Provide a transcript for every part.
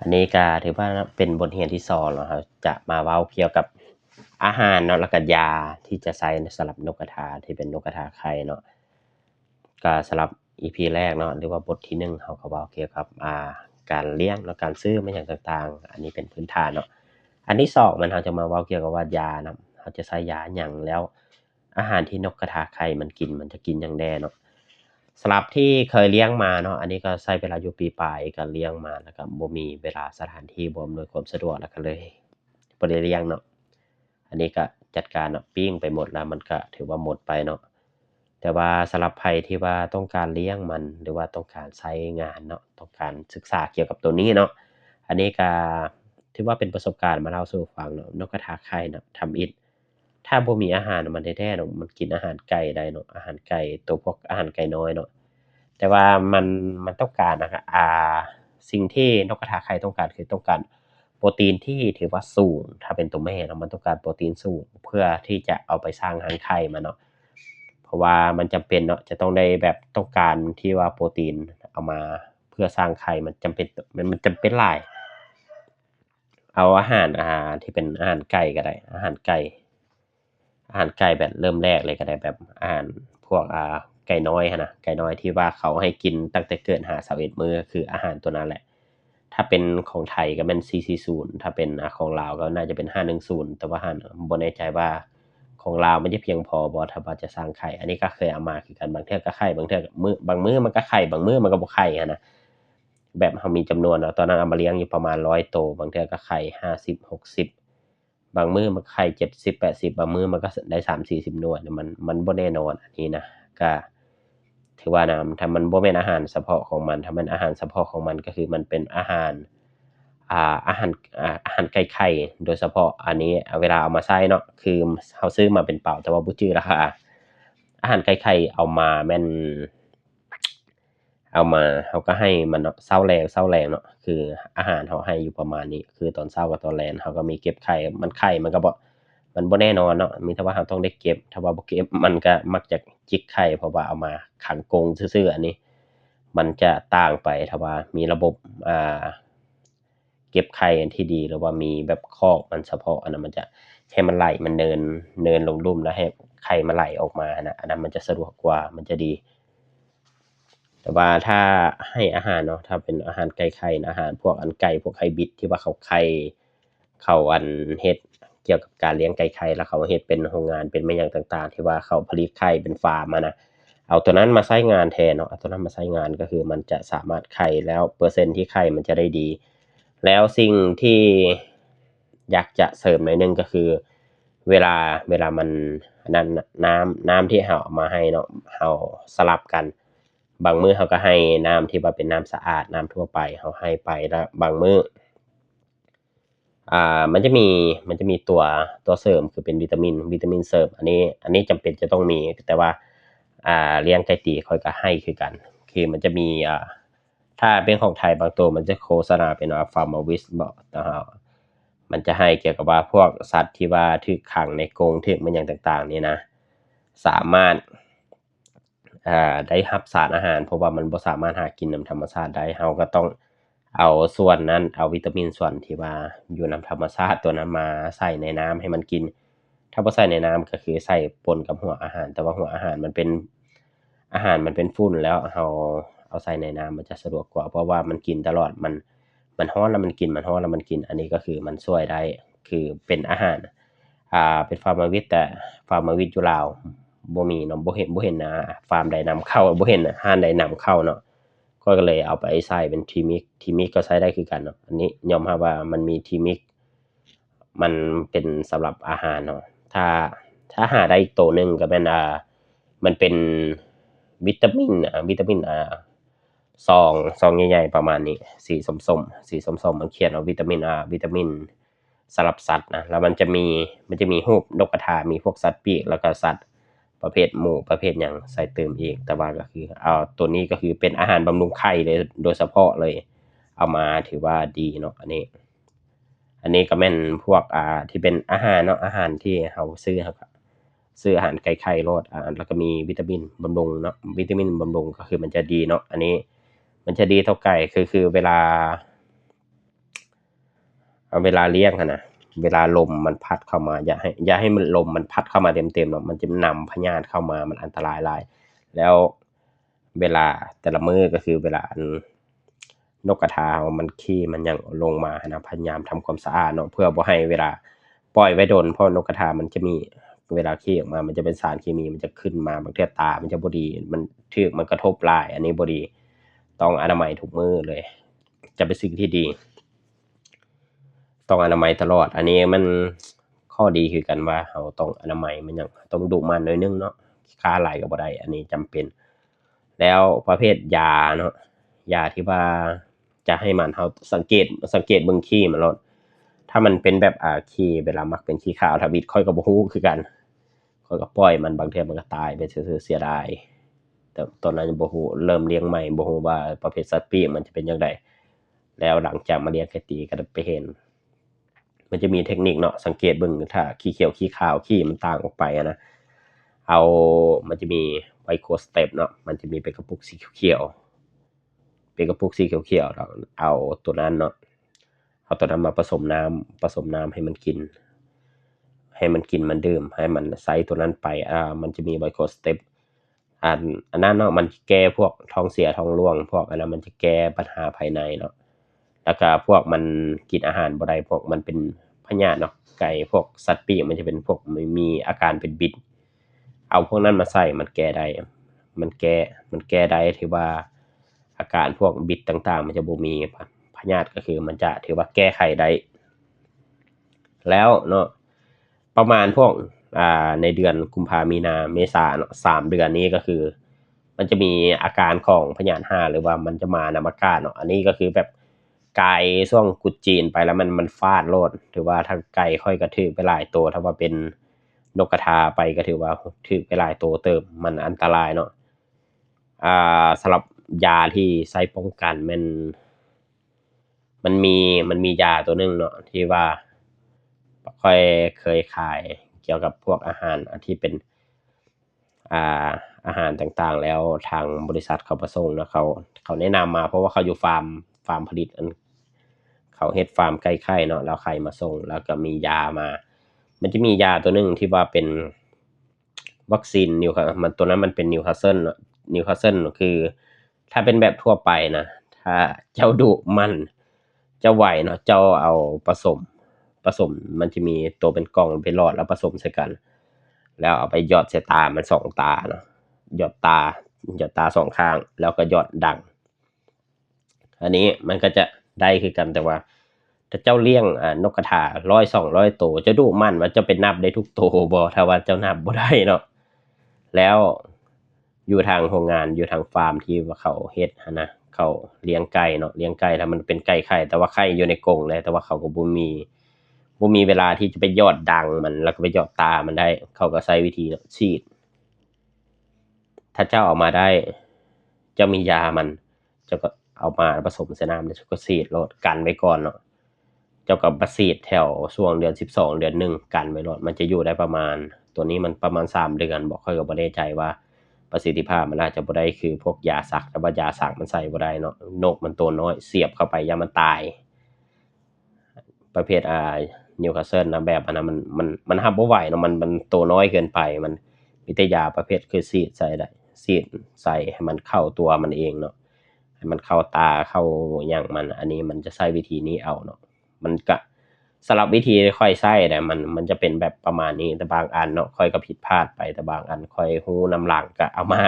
อันนี้ก็ถือว่าเป็นบทเรียนที่2เนาะครับจะมาเว้าเกี่ยวกับอาหารเนาะแล้วก็ยาที่จะใช้สำหรับนกกระทาที่เป็นนกกระทาไข่เนาะก็สำหรับ EP แรกเนาะหรือว่าบทที่1เขาก็เว้าเกี่ยวกับการเลี้ยงและการซื้อมาหยังต่างๆอันนี้เป็นพื้นฐานเนาะอันที่2มันเราจะมาเว้าเกี่ยวกับว่ายาเนาะเราจะใช้ยาหยังแล้วอาหารที่นกกระทาไข่มันกินมันจะกินหยังแน่เนาะ สำหรับที่เคยเลี้ยงมาเนาะอันนี้ก็ใช้เวลาอยู่ปีปลายก็เลี้ยงมาแล้วก็บ่มีเวลาสถานที่บ่อำนวยความสะดวกแล้วก็เลยบ่ได้เลี้ยงเนาะอันนี้ก็จัดการเนาะปิ้งไปหมดแล้วมันก็ถือว่าหมดไปเนาะแต่ว่าสำหรับไผที่ว่าต้องการเลี้ยงมันหรือว่าต้องการใช้งานเนาะต้องการศึกษาเกี่ยวกับตัวนี้เนาะอันนี้ก็ถือว่าเป็นประสบการณ์มาเล่าสู่ฟังเนาะนกกระทาไข่เนาะทำอิฐ ถ้าบ่มีอาหารมันแท้ๆเนาะมันกินอาหารไก่ได้เนาะอาหารไก่ตัวพวกอาหารไก่น้อยเนาะแต่ว่ามันต้องการอะครับสิ่งที่นกกระทาไข่ต้องการคือต้องการโปรตีนที่ถือว่าสูงถ้าเป็นตัวแม่เนาะมันต้องการโปรตีนสูงเพื่อที่จะเอาไปสร้างรังไข่มันเนาะเพราะว่ามันจำเป็นเนาะจะต้องได้แบบต้องการที่ว่าโปรตีนเอามาเพื่อสร้างไข่มันจำเป็นมันจำเป็นหลาย เอาอาหารที่เป็นอาหารไก่ก็ได้อาหารไก่แบบเริ่มแรกเลยก็ได้แบบอาหารพวกไก่น้อยหั้นน่ะไก่น้อยที่ว่าเขาให้กินตั้งแต่เกิด5-21มื้อคืออาหารตัวนั้นแหละถ้าเป็นของไทยก็แม่น440ถ้าเป็นของลาวก็น่าจะเป็น510แต่ว่าบ่แน่ใจว่าของลาวมันจะเพียงพอบ่ถ้าว่าจะสร้างไข่อันนี้ก็เคยเอามาคือกันบางเทื่อก็ไข่บางเทื่อก็บางมื้อมันก็ไข่บางมื้อมันก็บ่ไข่หั้นนะแบบเรามีจำนวนเนาะตอนนั้นเอามาเลี้ยงอยู่ประมาณ100โตวบางเทื่อก็ไข่50-60บางมื้อมันก็ไข่70-80บางมื้อมันก็ได้30-40หน่วยเนี่ยมันบ่แน่นอนอันนี้นะก็ถือว่าถ้ามันบ่แม่นอาหารเฉพาะของมันถ้ามันอาหารเฉพาะของมันก็คือมันเป็นอาหารอาหารอาหารไก่ไข่โดยเฉพาะอันนี้เวลาเอามาใช้เนาะคือเราซื้อมาเป็นเปล่าแต่ว่าบ่จื้อราคาอาหารไก่ไข่เอามาแม่น เอามาเราก็ให้มันเนาะเช้าแลงเนาะคืออาหารเราให้อยู่ประมาณนี้คือตอนเช้ากับตอนแลงเราก็มีเก็บไข่มันก็บ่แน่นอนเนาะมีแต่ว่าเราต้องได้เก็บถ้าว่าบ่เก็บมันก็มักจะจิกไข่เพราะว่าเอามาขังกรงซื่อๆอันนี้มันจะต่างไปถ้าว่ามีระบบอ่าเก็บไข่อันที่ดีหรือว่ามีแบบคอกมันเฉพาะอันนั้นมันจะให้มันไหลมันเนินลงลุ่มแล้วให้ไข่มันไหลออกมาน่ะอันนั้นมันจะสะดวกกว่ามันจะดี แต่ว่าถ้าให้อาหารเนาะถ้าเป็นอาหารไก่ไข่อาหารพวกไก่พวกไฮบริดที่ว่าเขาไข่เขาเฮ็ดเกี่ยวกับการเลี้ยงไก่ไข่แล้วเขาเฮ็ดเป็นโรงงานเป็นมาหยังต่างๆที่ว่าเขาผลิตไข่เป็นฟาร์มอะนะเอาตัวนั้นมาใช้งานแทนเนาะเอาตัวนั้นมาใช้งานก็คือมันจะสามารถไข่แล้วเปอร์เซ็นต์ที่ไข่มันจะได้ดีแล้วสิ่งที่อยากจะเสริมหน่อยหนึ่งก็คือเวลามันอันนั้นน่ะน้ำที่เราเอามาให้เนาะเราสลับกัน บางมื้อเราก็ให้น้ำที่ว่าเป็นน้ำสะอาดน้ำทั่วไปเราให้ไปแล้วบางมื้อมันจะมีตัวเสริมคือเป็นวิตามินเสริมอันนี้จำเป็นจะต้องมีแต่ว่าเลี้ยงไก่ตีข้อยก็ให้คือกันคือมันจะมีถ้าเป็นของไทยบางตัวมันจะโฆษณาเป็นFarmavit บอกนะครับมันจะให้เกี่ยวกับว่าพวกสัตว์ที่ว่าถูกขังในกรงถูกมันหยังต่างๆนี่นะสามารถ ได้รับสารอาหารเพราะว่ามันบ่สามารถหากินนำธรรมชาติได้เราก็ต้องเอาส่วนนั้นเอาวิตามินส่วนที่ว่าอยู่นำธรรมชาติตัวนั้นมาใส่ในน้ำให้มันกินถ้าบ่ใส่ในน้ำก็คือใส่ปนกับหัวอาหารแต่ว่าหัวอาหารมันเป็นฝุ่นแล้วเราเอาใส่ในน้ำมันจะสะดวกกว่าเพราะว่ามันกินตลอดมันร้อนแล้วมันกินมันร้อนแล้วมันกินอันนี้ก็คือมันช่วยได้คือเป็นอาหารเป็นฟาร์มาวิตแต่ฟาร์มาวิตอยู่ลาว บ่มีเนาะบ่เห็นฟาร์มใดนำเข้าบ่เห็นร้านใดนำเข้าเนาะข้อยก็เลยเอาไปใช้เป็น T-mix ก็ใช้ได้คือกันเนาะอันนี้ยอมรับว่ามันมี T-mix มันเป็นสำหรับอาหารเนาะถ้าหาได้อีกตัวหนึ่งก็แม่นมันเป็นวิตามินซองใหญ่ๆประมาณนี้สีส้มๆสีส้มๆมันเขียนว่าวิตามินสำหรับสัตว์นะแล้วมันจะมีรูปนกกระทามีพวกสัตว์ปีกแล้วก็สัตว์ ประเภทหมูประเภทหยังใส่เติมเองแต่ว่าก็คือตัวนี้ก็คือเป็นอาหารบำรุงไข่เลยโดยเฉพาะเลยเอามาถือว่าดีเนาะอันนี้ก็แม่นพวกที่เป็นอาหารเนาะอาหารที่เราเราก็ซื้ออาหารไก่ไข่โลดแล้วก็มีวิตามินบำรุงเนาะวิตามินบำรุงก็คือมันจะดีเนาะอันนี้มันจะดีเท่าไก่คือเวลา เอาเวลาเลี้ยงอะนะเวลาลมมันพัดเข้ามาอย่าให้มันลมมันพัดเข้ามาเต็มๆเนาะมันจะนำพยาธิเข้ามามันอันตรายหลายแล้วเวลาแต่ละมื้อก็คือเวลาอันนกกระทาเรามันขี้มันหยังลงมานะพยายามทำความสะอาดเนาะเพื่อบ่ให้เวลาปล่อยไว้โดนเพราะนกกระทามันจะมีเวลาขี้ออกมามันจะเป็นสารเคมีมันจะขึ้นมาบางเทื่อตามันจะบ่ดีมันถูกมันกระทบหลายอันนี้บ่ดีต้องอนามัยทุกมื้อเลยจะเป็นสิ่งที่ดี ต้องอนามัยตลอด อันนี้มันข้อดีคือกันว่าเราต้องอนามัยมันหยังต้องดุมันหน่อยหนึ่งเนาะค้าหลายก็บ่ได้อันนี้จำเป็น แล้วประเภทยาเนาะยาที่ว่าจะให้มันเราสังเกตเบิ่งขี้มันโลดถ้ามันเป็นแบบขี้เวลามักเป็นขี้ขาวถ้าวิดข้อยก็บ่รู้คือกันข้อยก็ปล่อยมันบางเทื่อมันก็ตายไปซื่อๆเสียดายแต่ตอนนั้นยังบ่รู้เริ่มเลี้ยงใหม่บ่รู้ว่าประเภทสัตว์ปีกมันจะเป็นจั่งใดแล้วหลังจากมาเลี้ยงไก่ตีก็ได้ไปเห็น มันจะมีเทคนิคเนาะสังเกตเบิ่งถ้าขี้เขียวขี้ขาวขี้มันต่างออกไปนะเอามันจะมีไวโคสเตปเนาะมันจะมีเป็นกระปุกสีเขียวๆเป็นกระปุกสีเขียวๆแล้วเอาตัวนั้นเนาะเอาตัวนั้นมาผสมน้ำให้มันกินมันดื่มให้มันใส่ตัวนั้นไปมันจะมีไวโคสเตปอันอันนั้นเนาะมันแก้พวกท้องเสียท้องร่วงพวกอันนั้นมันจะแก้ปัญหาภายในเนาะ แล้วก็พวกมันกินอาหารบ่ได้พวกมันเป็นพยาธิเนาะไก่พวกสัตว์ปีกมันจะเป็นพวกมีอาการเป็นบิดเอาพวกนั้นมาใส่มันแก้ได้มันแก้ได้ที่ว่าอาการพวกบิดต่างๆมันจะบ่มีพยาธิก็คือมันจะถือว่าแก้ไขได้แล้วเนาะประมาณพวกในเดือนกุมภามีนาเมษาเนาะ3เดือนนี้ก็คือมันจะมีอาการของพยาธิ5หรือว่ามันจะมานำอากาศเนาะอันนี้ก็คือแบบไก่ช่วงตรุษจีนไปแล้วมันฟาดโลดถือว่าถ้าไก่ค่อยก็ถูกไปหลายตัวถ้าว่าเป็นนกกระทาไปก็ถือว่าถูกไปหลายตัวเติบมันอันตรายเนาะสำหรับยาที่ใช้ป้องกันมันมียาตัวหนึ่งเนาะที่ว่าค่อยเคยขายเกี่ยวกับพวกอาหารที่เป็นอ่าอาหารต่างๆแล้วทางบริษัทเขามาส่งเนาะเขาแนะนำมาเพราะว่าเขาอยู่ฟาร์มผลิตอันเขาเฮ็ดฟาร์มไก่ไข่เนาะแล้วไข่มาส่งแล้วก็มียามามันจะมียาตัวหนึ่งที่ว่าเป็นวัคซีนมันตัวนั้นมันเป็น Newcastle เนาะ Newcastle คือถ้าเป็นแบบทั่วไปนะถ้าเจ้าดุมันเจ้าไหวเนาะเจ้าเอาผสมมันจะมีตัวเป็นกล่องเป็นหลอดแล้วผสมใส่กันแล้วเอาไปหยอดใส่ตามัน2ตาเนาะหยอดตา2ข้างแล้วก็หยอดดังอันนี้มันก็จะได้คือกันแต่ว่าถ้าเจ้าเลี้ยงนกกระทา100-200ตัวเจ้าดุมันว่าจะไปนับได้ทุกตัวบ่ถ้าว่าเจ้านับบ่ได้เนาะแล้วอยู่ทางโรงงานอยู่ทางฟาร์มที่ว่าเขาเฮ็ดหั้นนะเขาเลี้ยงไก่เนาะเลี้ยงไก่ถ้ามันเป็นไก่ไข่แต่ว่าไข่อยู่ในกรงเลยแต่ว่าเขาก็บ่มีเวลาที่จะไปหยอดดังมันแล้วก็ไปหยอดตามันได้เขาก็ใช้วิธีฉีดถ้าเจ้าเอามาได้เจ้ามียามันเจ้าก็เอามาผสมใส่น้ำแล้วเจ้าก็ฉีดโลดกันไว้ก่อนเนาะเจ้าก็มาฉีดแถวช่วงเดือน12เดือน1กันไว้โลดมันจะอยู่ได้ประมาณตัวนี้มันประมาณ3เดือนบ่ค่อยก็บ่แน่ใจว่าประสิทธิภาพมันอาจจะบ่ได้คือพวกยาซักแต่ว่ายาซักมันใส่บ่ได้เนาะนกมันตัวน้อยเสียบเข้าไปยามมันตาย ประเภทNewcastle นะแบบอันนั้นมันรับบ่ไหวเนาะมันตัวน้อยเกินไปมันมีแต่ยาประเภทคือฉีดใส่ได้ฉีดใส่ให้มันเข้าตัวมันเองเนาะให้มันเข้าตาเข้าหยังมันอันนี้มันจะใช้วิธีนี้เอาเนาะมันก็สำหรับวิธีที่ข้อยใช้เนี่ยมันจะเป็นแบบประมาณนี้แต่บางอันเนาะข้อยก็ผิดพลาดไปแต่บางอันข้อยรู้นำหลังก็เอามา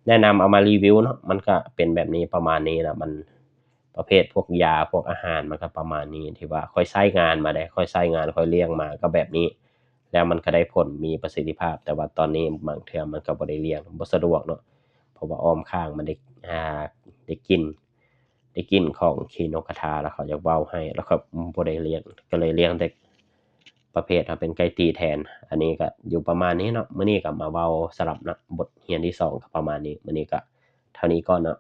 แนะนำเอามารีวิวเนาะมันก็เป็นแบบนี้ประมาณนี้แหละมัน ประเภทพวกยาพวกอาหารมันก็ประมาณนี้ที่ว่าค่อยใช้งานมาได้ค่อยใช้งานค่อยเลี้ยงมาก็แบบนี้แล้วมันก็ได้ผลมีประสิทธิภาพแต่ว่าตอนนี้บางเทื่อมันก็บ่ได้เลี้ยงบ่สะดวกเนาะเพราะว่าอ้อมข้างมันได้กลิ่นของขี้นกกระทาแล้วเขาอยากเว้าให้แล้วก็บ่ได้เลี้ยงก็เลยเลี้ยงแต่ประเภทเป็นไก่ตีแทนอันนี้ก็อยู่ประมาณนี้เนาะมื้อนี้ก็มาเว้าสำหรับนะบทเรียนที่2ก็ประมาณนี้มื้อนี้ก็เท่านี้ก่อนเนาะ